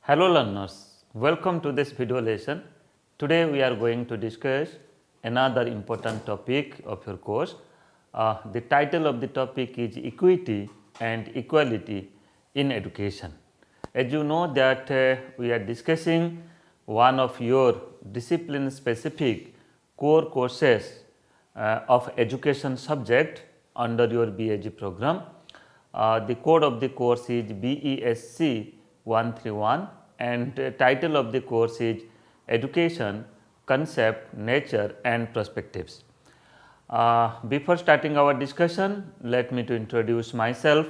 Hello learners, welcome to this video lesson. Today we are going to discuss another important topic of your course. The title of the topic is Equity and Equality in Education. As you know that we are discussing one of your discipline specific core courses of education subject under your BAG program. The code of the course is BESC 131 and title of the course is Education, Concept, Nature and Perspectives. Before starting our discussion, let me to introduce myself.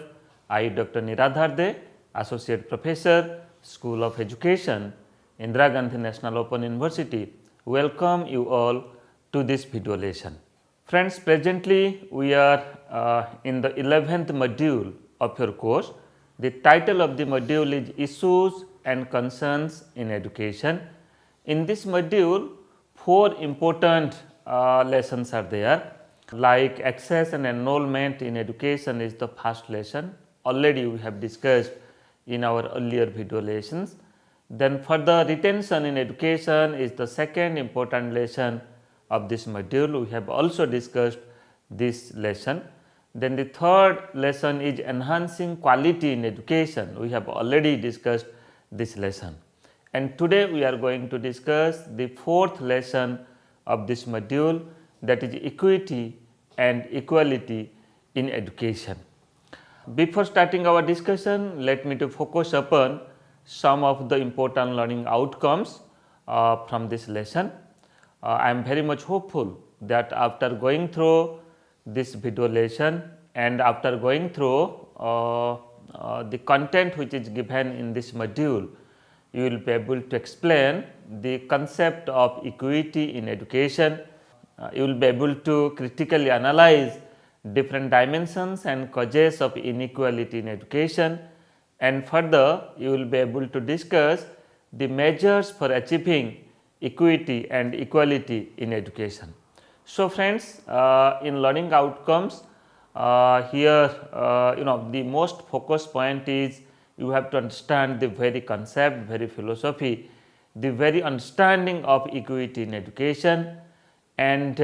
I Dr. Niradhar De, Associate Professor, School of Education, Indira Gandhi National Open University. Welcome you all to this video lesson. Friends, presently we are in the 11th module of your course. The title of the module is Issues and Concerns in Education. In this module, 4 important lessons are there, like access and enrollment in education is the first lesson. Already we have discussed in our earlier video lessons. Then further retention in education is the second important lesson of this module. We have also discussed this lesson. Then the third lesson is enhancing quality in education. We have already discussed this lesson. And today we are going to discuss the fourth lesson of this module, that is equity and equality in education. Before starting our discussion, let me to focus upon some of the important learning outcomes from this lesson. I am very much hopeful that after going through this video lesson and after going through the content which is given in this module, you will be able to explain the concept of equity in education. You will be able to critically analyze different dimensions and causes of inequality in education, and further you will be able to discuss the measures for achieving equity and equality in education. So friends, in learning outcomes, here the most focus point is you have to understand the very concept, very philosophy, the very understanding of equity in education, and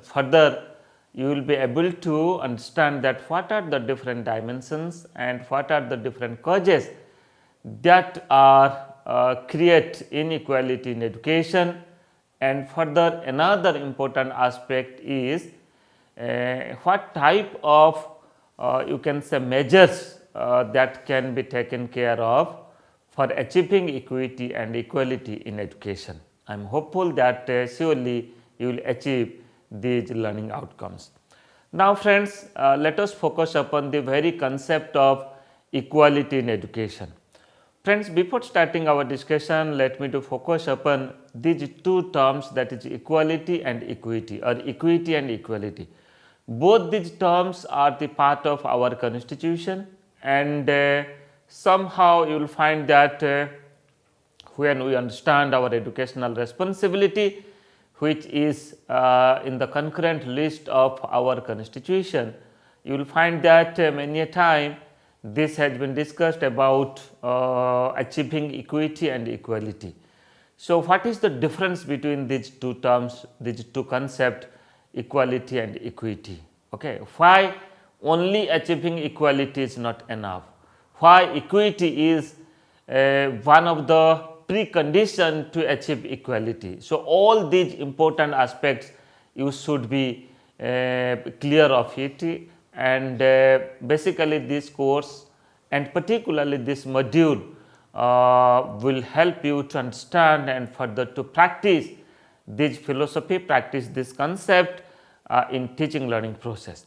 further you will be able to understand that what are the different dimensions and what are the different causes that are create inequality in education. And further, another important aspect is what type of you can say measures that can be taken care of for achieving equity and equality in education. I am hopeful that surely you will achieve these learning outcomes. Now friends, let us focus upon the very concept of equality in education. Friends, before starting our discussion, let me to focus upon these two terms, that is equality and equity, or equity and equality. Both these terms are the part of our constitution, and somehow you will find that when we understand our educational responsibility, which is in the concurrent list of our constitution, you will find that many a time this has been discussed about achieving equity and equality. So what is the difference between these two terms, these two concepts, equality and equity? Okay, why only achieving equality is not enough? Why equity is one of the precondition to achieve equality? So all these important aspects you should be clear of it, and basically this course and particularly this module will help you to understand and further to practice this philosophy, practice this concept in teaching learning process.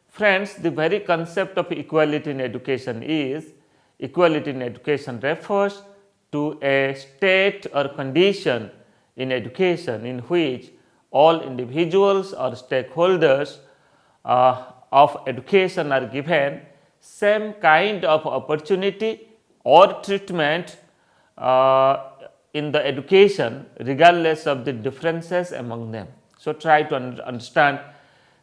Friends, the very concept of equality in education is, equality in education refers to a state or condition in education in which all individuals or stakeholders of education are given same kind of opportunity or treatment in the education regardless of the differences among them. So try to understand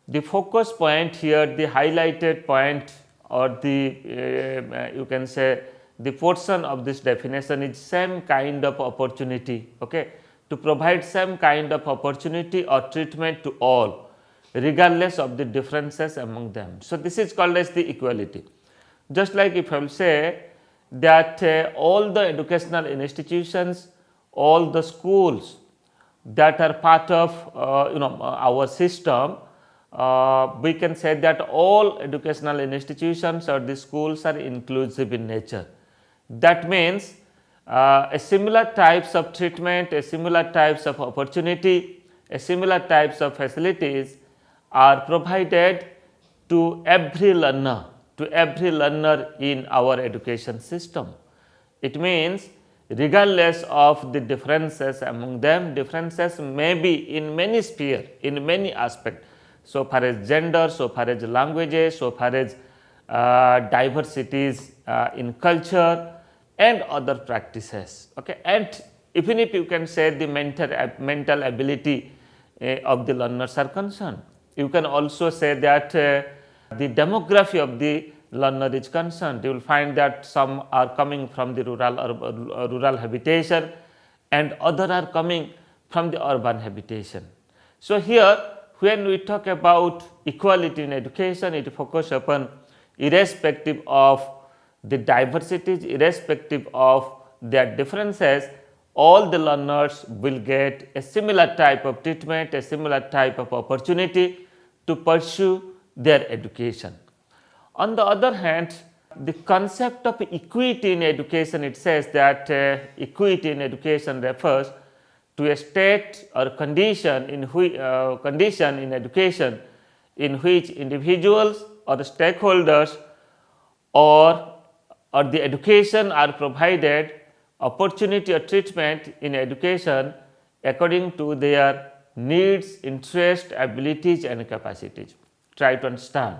the focus point here, the highlighted point, or the you can say the portion of this definition is same kind of opportunity, okay, to provide same kind of opportunity or treatment to all regardless of the differences among them. So, this is called as the equality. Just like if I will say that all the educational institutions, all the schools that are part of our system, we can say that all educational institutions or the schools are inclusive in nature. That means a similar types of treatment, a similar types of opportunity, a similar types of facilities are provided to every learner in our education system. It means regardless of the differences among them, differences may be in many spheres, in many aspects, so far as gender, so far as languages, so far as diversities in culture and other practices. Okay. And even if you can say the mental ability of the learners are concerned, you can also say that the demography of the learner is concerned. You will find that some are coming from the rural habitation and other are coming from the urban habitation. So, here when we talk about equality in education, it focuses upon irrespective of the diversities, irrespective of their differences, all the learners will get a similar type of treatment, a similar type of opportunity to pursue their education. On the other hand, the concept of equity in education, it says that equity in education refers to a state or condition in which in education in which individuals or stakeholders or the education are provided opportunity or treatment in education according to their needs, interests, abilities and capacities. Try to understand.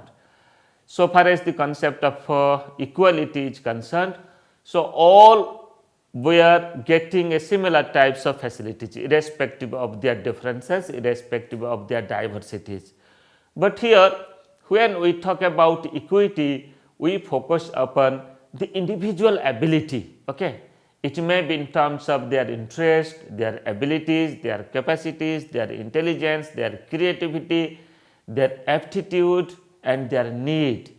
So far as the concept of equality is concerned, so all were getting a similar types of facilities irrespective of their differences, irrespective of their diversities. But here when we talk about equity, we focus upon the individual ability. Okay. It may be in terms of their interest, their abilities, their capacities, their intelligence, their creativity, their aptitude and their need.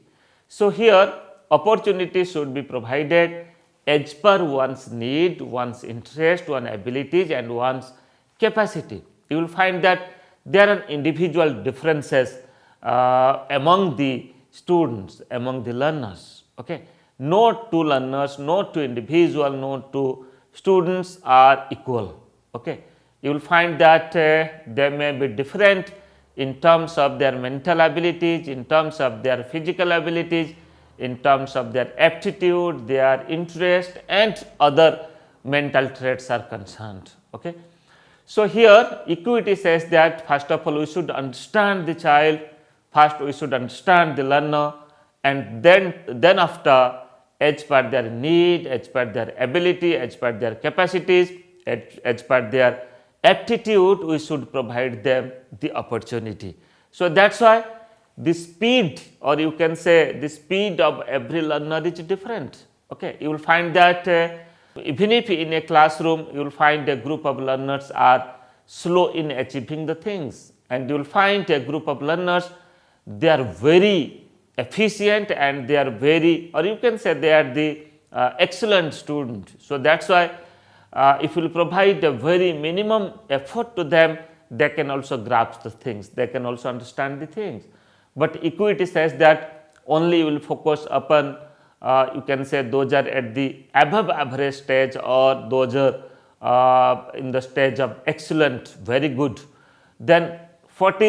So, here opportunity should be provided as per one's need, one's interest, one's abilities and one's capacity. You will find that there are individual differences among the students, among the learners. Okay. No two learners, no two individual, no two students are equal. Okay. You will find that they may be different in terms of their mental abilities, in terms of their physical abilities, in terms of their aptitude, their interest and other mental traits are concerned. Okay. So, here equity says that first of all we should understand the child, first we should understand the learner and then after as per their need, as per their ability, as per their capacities, as per their aptitude, we should provide them the opportunity. So, that is why the speed or you can say the speed of every learner is different. Okay. You will find that even if in a classroom you will find a group of learners are slow in achieving the things and you will find a group of learners they are very efficient and they are very or you can say they are the excellent student. So, that is why if you will provide a very minimum effort to them, they can also grasp the things, they can also understand the things. But equity says that only you will focus upon you can say those are at the above average stage or those are in the stage of excellent, very good. Then what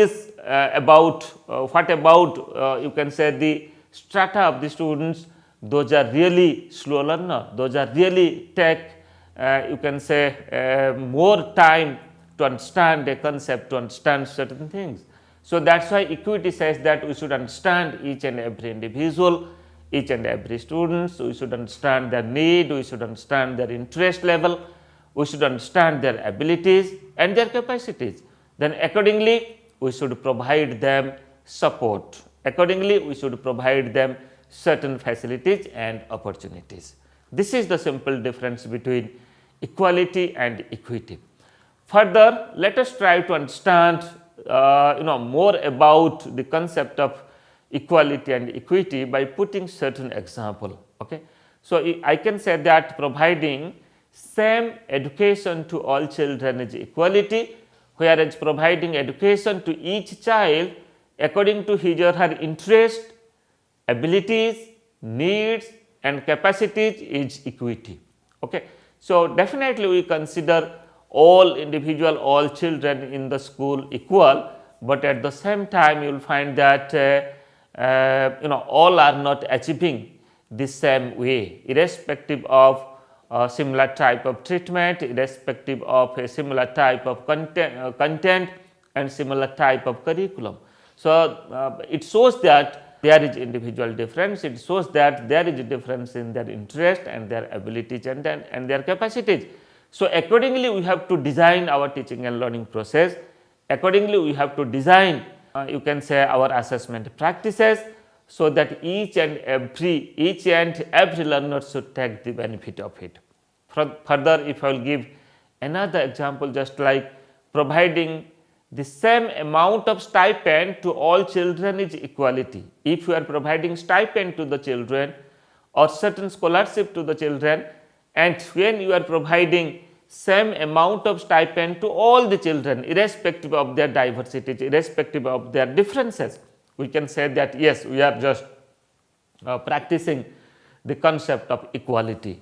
about you can say the strata of the students, those are really slow learner, those are really take you can say more time to understand a concept, to understand certain things. So, that is why equity says that we should understand each and every individual, each and every student, we should understand their need, we should understand their interest level, we should understand their abilities and their capacities. Then accordingly, we should provide them support, accordingly we should provide them certain facilities and opportunities. This is the simple difference between equality and equity. Further, let us try to understand more about the concept of equality and equity by putting certain example. Okay. So, I can say that providing same education to all children is equality, whereas providing education to each child according to his or her interest, abilities, needs and capacities is equity. Okay. So, definitely we consider all individual, all children in the school equal, but at the same time you will find that all are not achieving the same way, irrespective of similar type of treatment, irrespective of a similar type of content and similar type of curriculum. So, it shows that there is individual difference, it shows that there is a difference in their interest and their abilities and their capacities. So, accordingly we have to design our teaching and learning process, accordingly we have to design you can say our assessment practices, so that each and every learner should take the benefit of it. Further, if I will give another example, just like providing the same amount of stipend to all children is equality. If you are providing stipend to the children or certain scholarship to the children, and when you are providing same amount of stipend to all the children irrespective of their diversities, irrespective of their differences, we can say that yes, we are just practicing the concept of equality.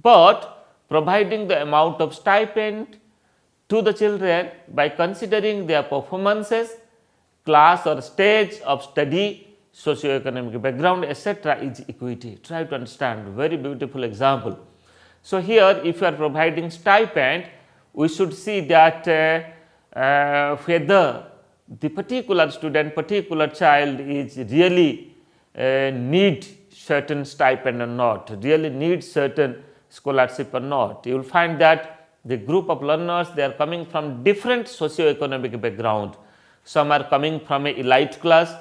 But providing the amount of stipend to the children by considering their performances, class or stage of study, socio-economic background, etc. is equity. Try to understand, very beautiful example. So, here if you are providing stipend, we should see that whether the particular student, particular child is really need certain stipend or not, really needs certain scholarship or not. You will find that the group of learners, they are coming from different socio-economic background. Some are coming from a elite class,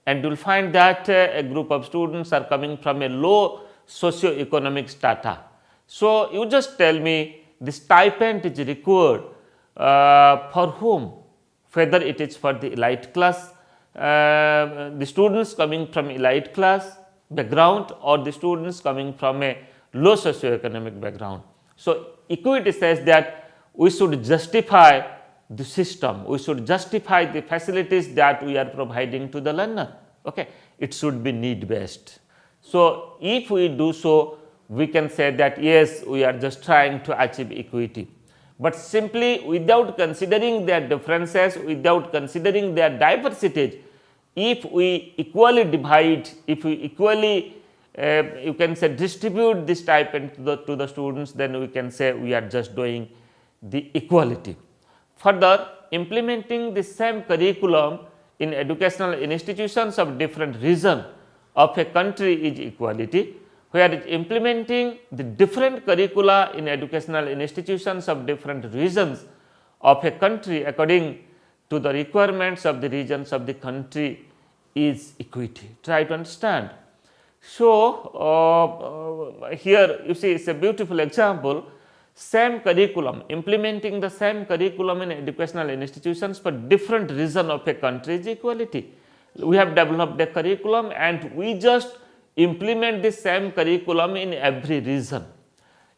and you will find that a group of students are coming from a low socio-economic strata. So, you just tell me the stipend is required for whom, whether it is for the elite class, the students coming from elite class background or the students coming from a low socio-economic background. So, equity says that we should justify the system, we should justify the facilities that we are providing to the learner. Okay. It should be need based. So, if we do so, we can say that yes, we are just trying to achieve equity, but simply without considering their differences, without considering their diversities, if we equally divide, if we equally you can say distribute this stipend to the students, then we can say we are just doing the equality. Further, implementing the same curriculum in educational institutions of different region of a country is equality, whereas implementing the different curricula in educational institutions of different regions of a country according to the requirements of the regions of the country is equity. Try to understand. So, here you see it is a beautiful example, same curriculum, implementing the same curriculum in educational institutions for different region of a country is equality. We have developed a curriculum and we just implement the same curriculum in every region.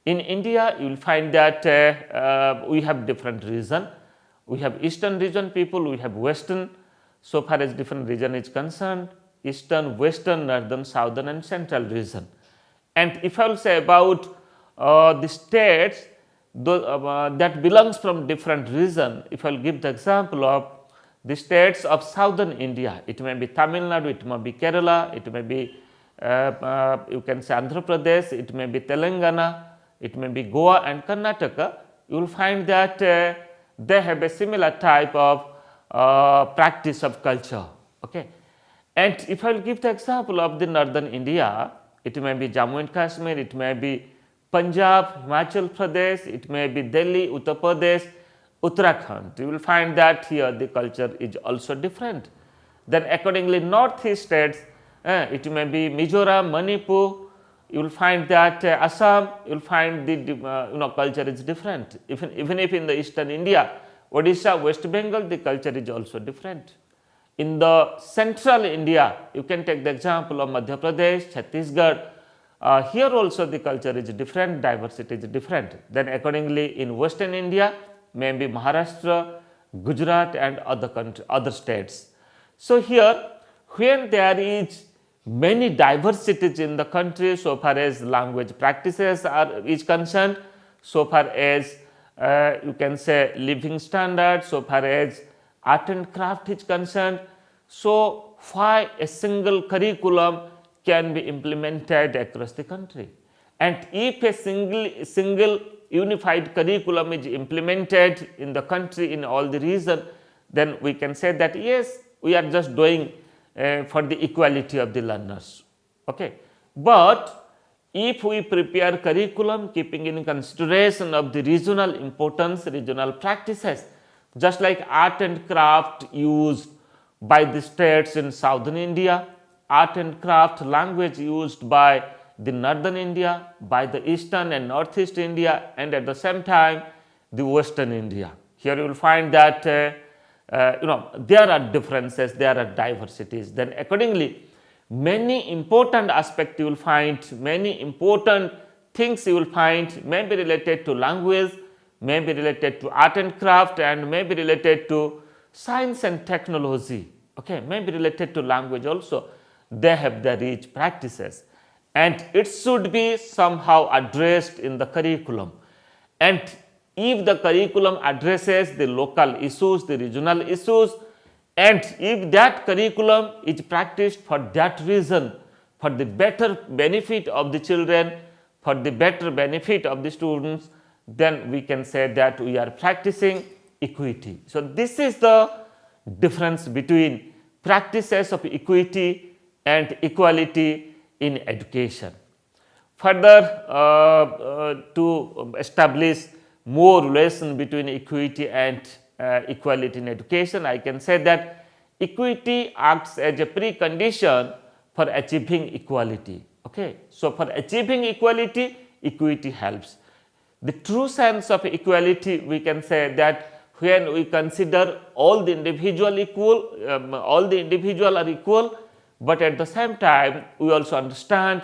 In India, you will find that we have different region. We have eastern region people, we have western, so far as different region is concerned, eastern, western, northern, southern and central region. And if I will say about the states that belongs from different region, if I will give the example of the states of southern India, it may be Tamil Nadu, it may be Kerala, it may be you can say Andhra Pradesh, it may be Telangana, it may be Goa and Karnataka, you will find that they have a similar type of practice of culture. Okay. And if I will give the example of the northern India, it may be Jammu and Kashmir, it may be Punjab, Himachal Pradesh, it may be Delhi, Uttar Pradesh, Uttarakhand. You will find that here the culture is also different. Then accordingly northeast states, it may be Mizoram, Manipur, you will find that Assam, you will find the culture is different. Even if in the eastern India, Odisha, West Bengal, the culture is also different. In the central India, you can take the example of Madhya Pradesh, Chhattisgarh. Here also the culture is different, diversity is different. Then accordingly in western India, maybe Maharashtra, Gujarat and other states. So here when there is many diversities in the country so far as language practices is concerned, so far as you can say living standards, so far as art and craft is concerned. So why a single curriculum can be implemented across the country? And if a single unified curriculum is implemented in the country in all the region, then we can say that yes, we are just doing for the equality of the learners. Okay. But if we prepare curriculum keeping in consideration of the regional importance, regional practices, just like art and craft used by the states in southern India, art and craft language used by the northern India, by the eastern and northeast India, and at the same time the western India. Here you will find that there are differences, there are diversities. Then accordingly, many important aspects you will find, many important things you will find may be related to language, may be related to art and craft, and may be related to science and technology, okay, may be related to language also. They have their rich practices and it should be somehow addressed in the curriculum. And if the curriculum addresses the local issues, the regional issues, and if that curriculum is practiced for that reason, for the better benefit of the children, for the better benefit of the students, then we can say that we are practicing equity. So this is the difference between practices of equity and equality in education. Further, to establish more relation between equity and equality in education, I can say that equity acts as a precondition for achieving equality. Okay. So, for achieving equality, equity helps. The true sense of equality, we can say that when we consider all the individual equal, all the individual are equal, but at the same time we also understand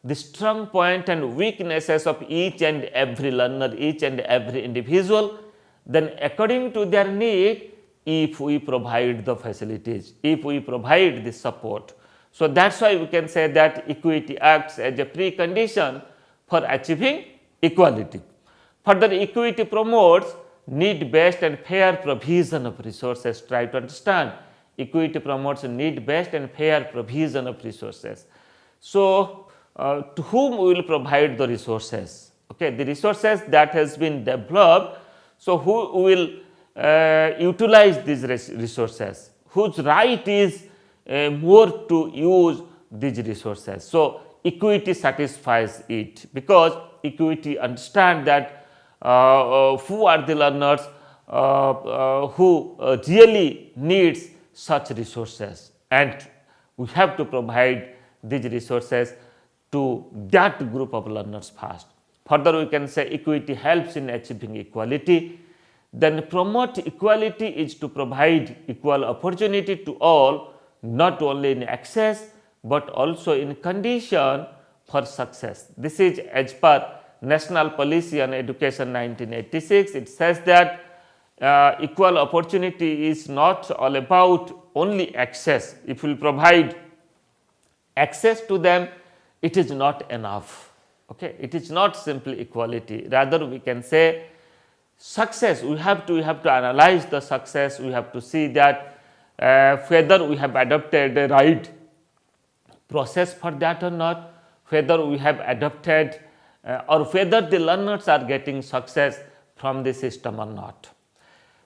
the strong point and weaknesses of each and every learner, each and every individual, then according to their need, if we provide the facilities, if we provide the support. So that's why we can say that equity acts as a precondition for achieving equality. Further, equity promotes need-based and fair provision of resources. Try to understand. Equity promotes need-based and fair provision of resources. So, to whom we will provide the resources? Okay, the resources that has been developed. So, who will utilize these resources? Whose right is more to use these resources? So, equity satisfies it, because equity understand that who are the learners who really needs such resources, and we have to provide these resources to that group of learners first. Further, we can say equity helps in achieving equality. Then promote equality is to provide equal opportunity to all, not only in access but also in condition for success. This is as per National Policy on Education 1986. It says that equal opportunity is not all about only access. If we provide access to them, it is not enough. Okay, it is not simply equality. Rather, we can say success. We have to analyze the success. We have to see that whether we have adopted the right process for that or not, whether we have adopted or whether the learners are getting success from the system or not.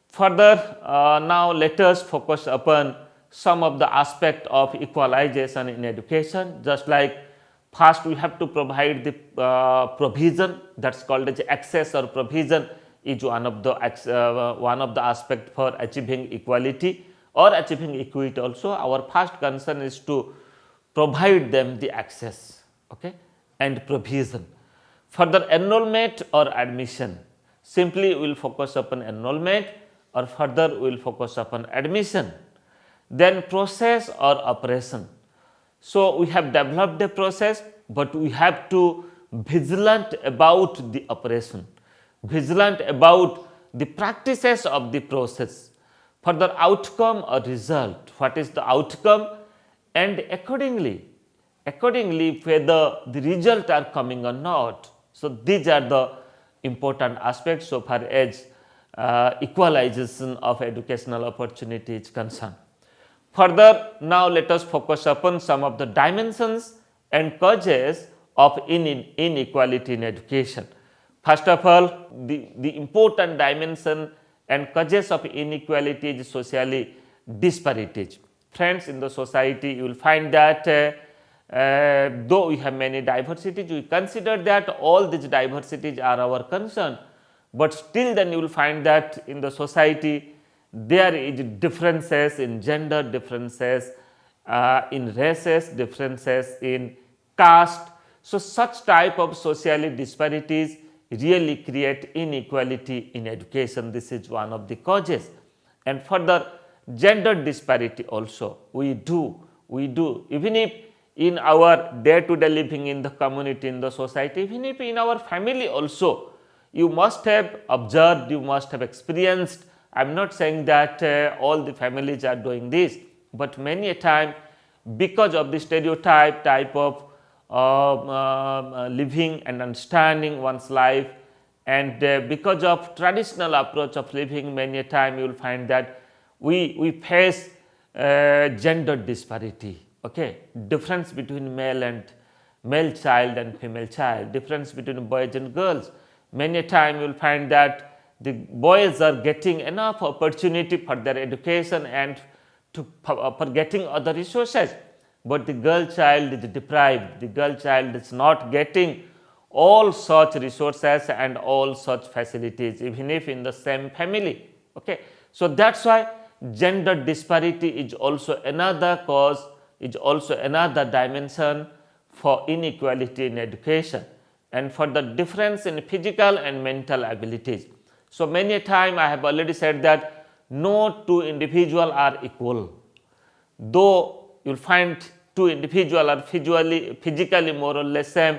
Further, now let us focus upon some of the aspect of equalization in education. Just like first we have to provide the provision, that's called as access or provision is one of the aspect for achieving equality or achieving equity also. Our first concern is to provide them the access. Okay. and provision. Further enrollment or admission, simply we will focus upon enrollment or further we will focus upon admission. Then process or operation. So, we have developed a process, but we have to vigilant about the operation, vigilant about the practices of the process. Further outcome or result, what is the outcome, and accordingly whether the result are coming or not. So, these are the important aspects so far as equalization of educational opportunity is concerned. Further, now let us focus upon some of the dimensions and causes of inequality in education. First of all, the important dimension and causes of inequality is socially disparities. Friends, in the society you will find that though we have many diversities, we consider that all these diversities are our concern, but still then you will find that in the society there is differences in gender, differences in races, differences in caste. So, such type of socially disparities really create inequality in education. This is one of the causes. And further, gender disparity also we do even if in our day to day living in the community, in the society, even if in our family also, you must have observed, you must have experienced. I am not saying that all the families are doing this, but many a time because of the stereotype type of living and understanding one's life, and because of traditional approach of living, many a time you will find that we face gender disparity, okay, difference between male child and female child, difference between boys and girls. Many a time you will find that the boys are getting enough opportunity for their education and for getting other resources, but the girl child is deprived, the girl child is not getting all such resources and all such facilities even if in the same family. Okay. So, that is why gender disparity is also another cause, is also another dimension for inequality in education, and for the difference in physical and mental abilities. So, many a time I have already said that no two individuals are equal, though you will find two individuals are physically more or less same,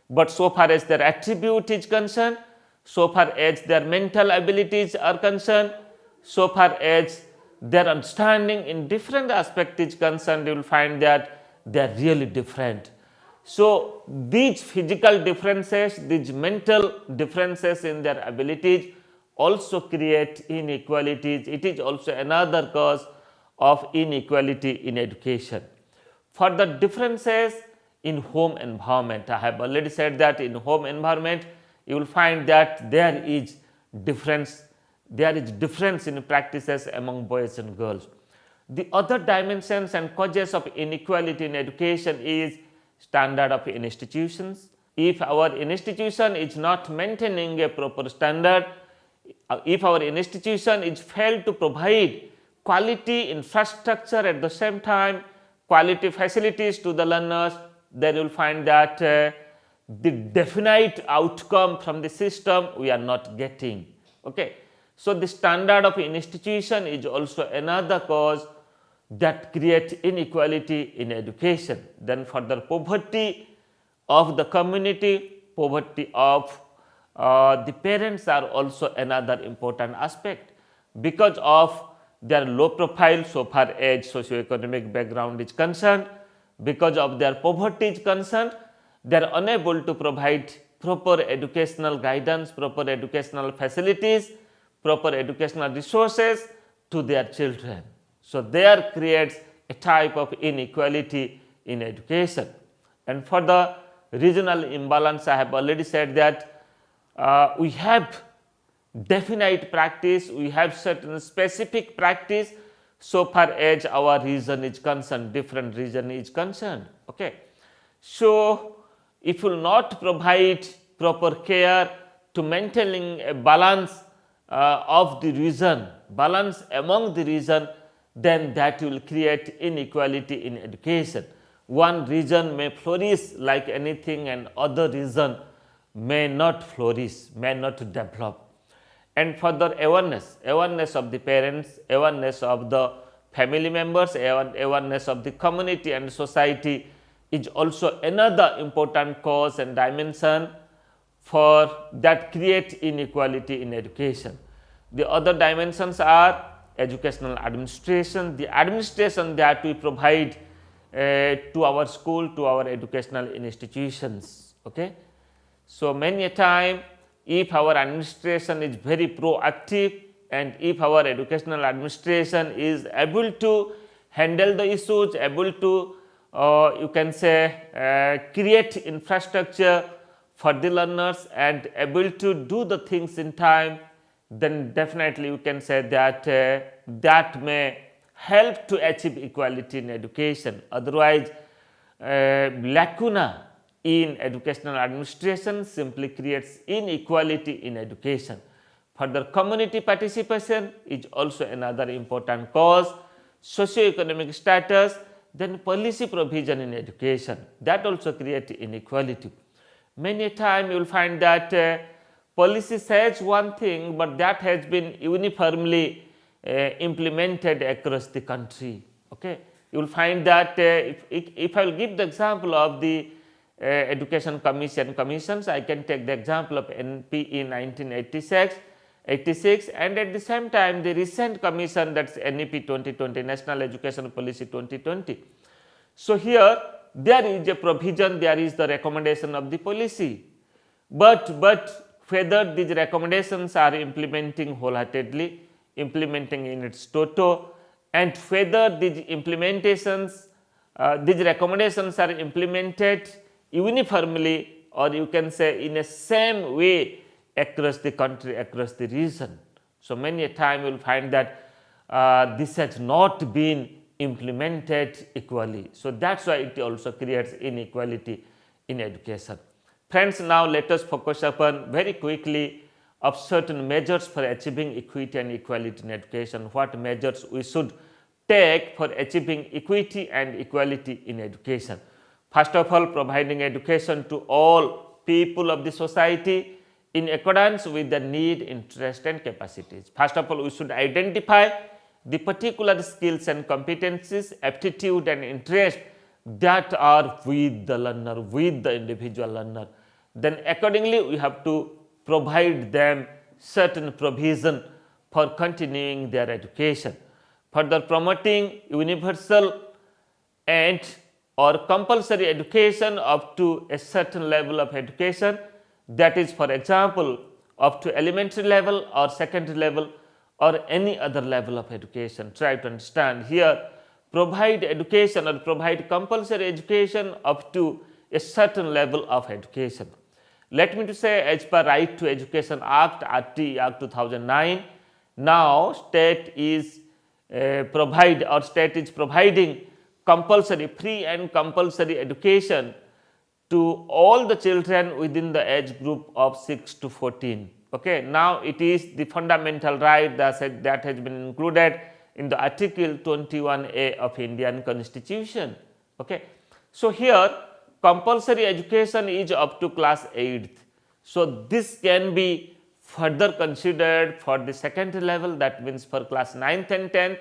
but so far as their attribute is concerned, so far as their mental abilities are concerned, so far as their understanding in different aspects is concerned, you will find that they are really different. So, these physical differences, these mental differences in their abilities also create inequalities. It is also another cause of inequality in education. For the differences in home environment, I have already said that in home environment you will find that there is difference in practices among boys and girls. The other dimensions and causes of inequality in education is standard of institutions. If our institution is not maintaining a proper standard, if our institution is failed to provide quality infrastructure at the same time, quality facilities to the learners, then you will find that the definite outcome from the system we are not getting. Okay. So, the standard of institution is also another cause that creates inequality in education. Then further, poverty of the community, poverty of the parents are also another important aspect. Because of their low profile so far as socioeconomic background is concerned, because of their poverty is concerned, they are unable to provide proper educational guidance, proper educational facilities, proper educational resources to their children. So, there creates a type of inequality in education. And for the regional imbalance, I have already said that we have definite practice, we have certain specific practice so far as our region is concerned, different region is concerned. Okay. So, if you will not provide proper care to maintaining a balance of the region, balance among the region, then that will create inequality in education. one region may flourish like anything and other region may not flourish, may not develop. And further awareness of the parents, awareness of the family members, awareness of the community and society is also another important cause and dimension for that create inequality in education. The other dimensions are educational administration, the administration that we provide to our school, to our educational institutions. Okay. So, many a time if our administration is very proactive and if our educational administration is able to handle the issues, able to you can say create infrastructure for the learners and able to do the things in time, then definitely you can say that that may help to achieve equality in education. Otherwise, lacuna in educational administration simply creates inequality in education. Further, community participation is also another important cause, socio-economic status, then policy provision in education, that also creates inequality. Many a time you will find that policy says one thing, but that has been uniformly implemented across the country. Okay. You will find that if I will give the example of the education commissions, I can take the example of NPE 1986 and at the same time the recent commission, that is NEP 2020, National Education Policy 2020. So, here there is a provision, there is the recommendation of the policy, but whether these recommendations are implementing wholeheartedly, implementing in its toto, and whether these implementations, these recommendations are implemented uniformly or you can say in a same way across the country, across the region. So, many a time you will find that this has not been implemented equally. So, that is why it also creates inequality in education. Friends, now let us focus upon very quickly of certain measures for achieving equity and equality in education. What measures we should take for achieving equity and equality in education. First of all, providing education to all people of the society in accordance with the need, interest and capacities. First of all, we should identify the particular skills and competencies, aptitude and interest that are with the learner, with the individual learner. Then accordingly, we have to provide them certain provision for continuing their education. Further, promoting universal and or compulsory education up to a certain level of education, that is for example up to elementary level or secondary level or any other level of education. Try to understand here, provide education or provide compulsory education up to a certain level of education. Let me to say, as per Right to Education Act, RT Act 2009, now state is providing compulsory, free and compulsory education to all the children within the age group of 6 to 14. Okay. Now, it is the fundamental right that has been included in the Article 21A of Indian Constitution. Okay. So, here compulsory education is up to class 8th. So, this can be further considered for the secondary level, that means for class 9th and 10th,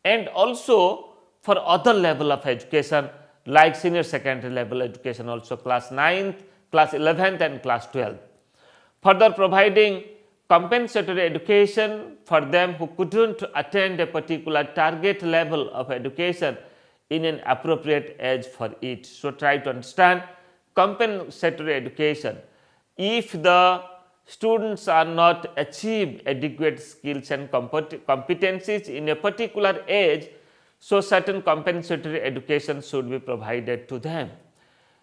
and also for other level of education like senior secondary level education, also class 9th, class 11th and class 12th. Further, providing compensatory education for them who could not attend a particular target level of education in an appropriate age for it. So, try to understand compensatory education. If the students are not achieve adequate skills and competencies in a particular age, so certain compensatory education should be provided to them.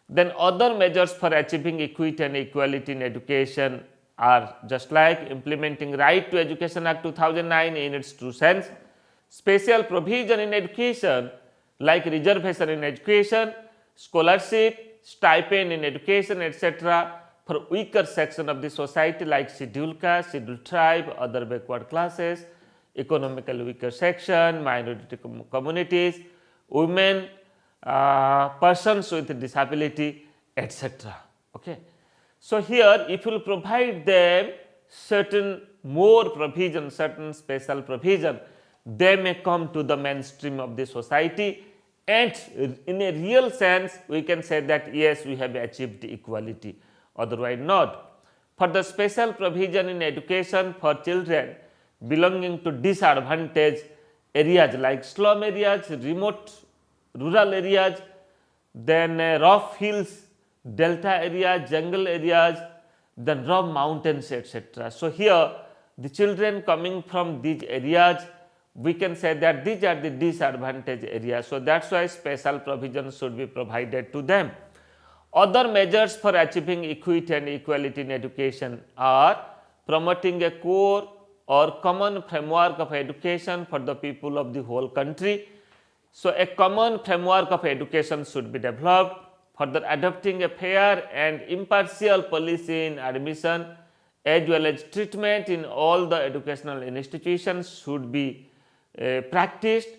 Then other measures for achieving equity and equality in education are just like implementing Right to Education Act 2009 in its true sense, special provision in education like reservation in education, scholarship, stipend in education, etc. for weaker section of the society like scheduled caste, scheduled tribe, other backward classes, economically weaker section, minority communities, women, persons with disability, etc. Okay. So, here if you will provide them certain more provision, certain special provision, they may come to the mainstream of the society, and in a real sense we can say that yes, we have achieved equality, otherwise not. For the special provision in education for children belonging to disadvantaged areas like slum areas, remote rural areas, then rough hills, delta areas, jungle areas, then rough mountains, etc. So, here the children coming from these areas, we can say that these are the disadvantaged areas. So, that is why special provision should be provided to them. Other measures for achieving equity and equality in education are promoting a core or common framework of education for the people of the whole country. So, a common framework of education should be developed. Further, adopting a fair and impartial policy in admission as well as treatment in all the educational institutions should be practiced.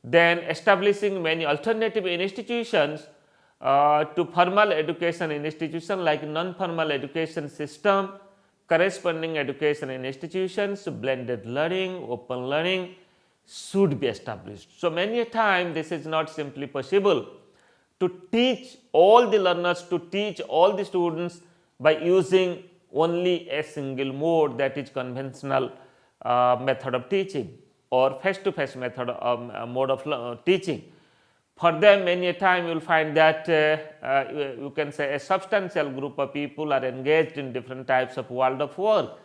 Then, establishing many alternative institutions to formal education institutions like non-formal education system, corresponding education institutions, blended learning, open learning should be established. So, many a time this is not simply possible to teach all the learners, to teach all the students by using only a single mode, that is conventional method of teaching or face-to-face method of mode of teaching. For them, many a time you will find that you can say a substantial group of people are engaged in different types of world of work.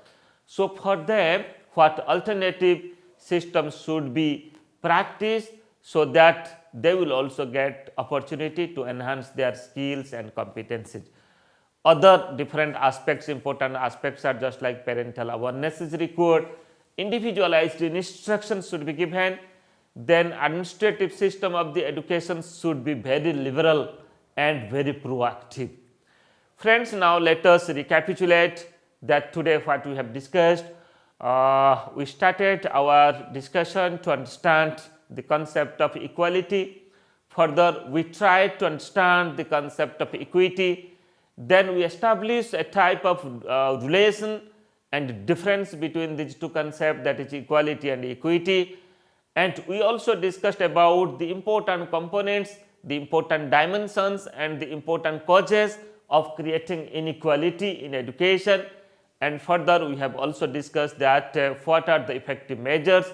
So, for them what alternative systems should be practiced, so that they will also get opportunity to enhance their skills and competencies. Other different aspects, important aspects are just like parental awareness is required, individualized instruction should be given, then administrative system of the education should be very liberal and very proactive. Friends, now let us recapitulate that today what we have discussed. We started our discussion to understand the concept of equality. Further, we tried to understand the concept of equity. Then we established a type of relation and difference between these two concepts, that is equality and equity. And we also discussed about the important components, the important dimensions and the important causes of creating inequality in education. And further, we have also discussed that what are the effective measures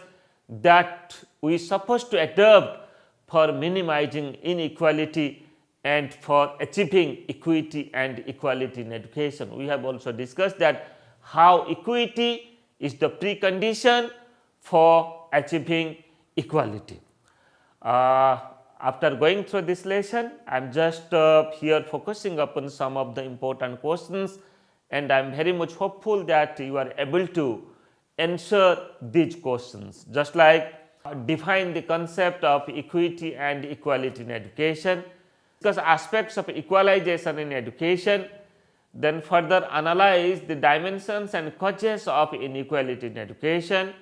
that we are supposed to adopt for minimizing inequality and for achieving equity and equality in education. We have also discussed that how equity is the precondition for achieving equality. After going through this lesson, I am just here focusing upon some of the important questions, and I am very much hopeful that you are able to answer these questions, just like define the concept of equity and equality in education, discuss aspects of equalization in education, then further analyze the dimensions and causes of inequality in education,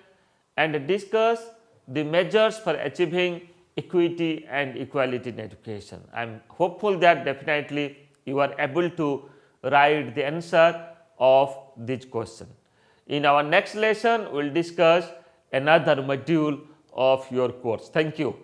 and discuss the measures for achieving equity and equality in education. I am hopeful that definitely you are able to write the answer of this question. In our next lesson, we will discuss another module of your course. Thank you.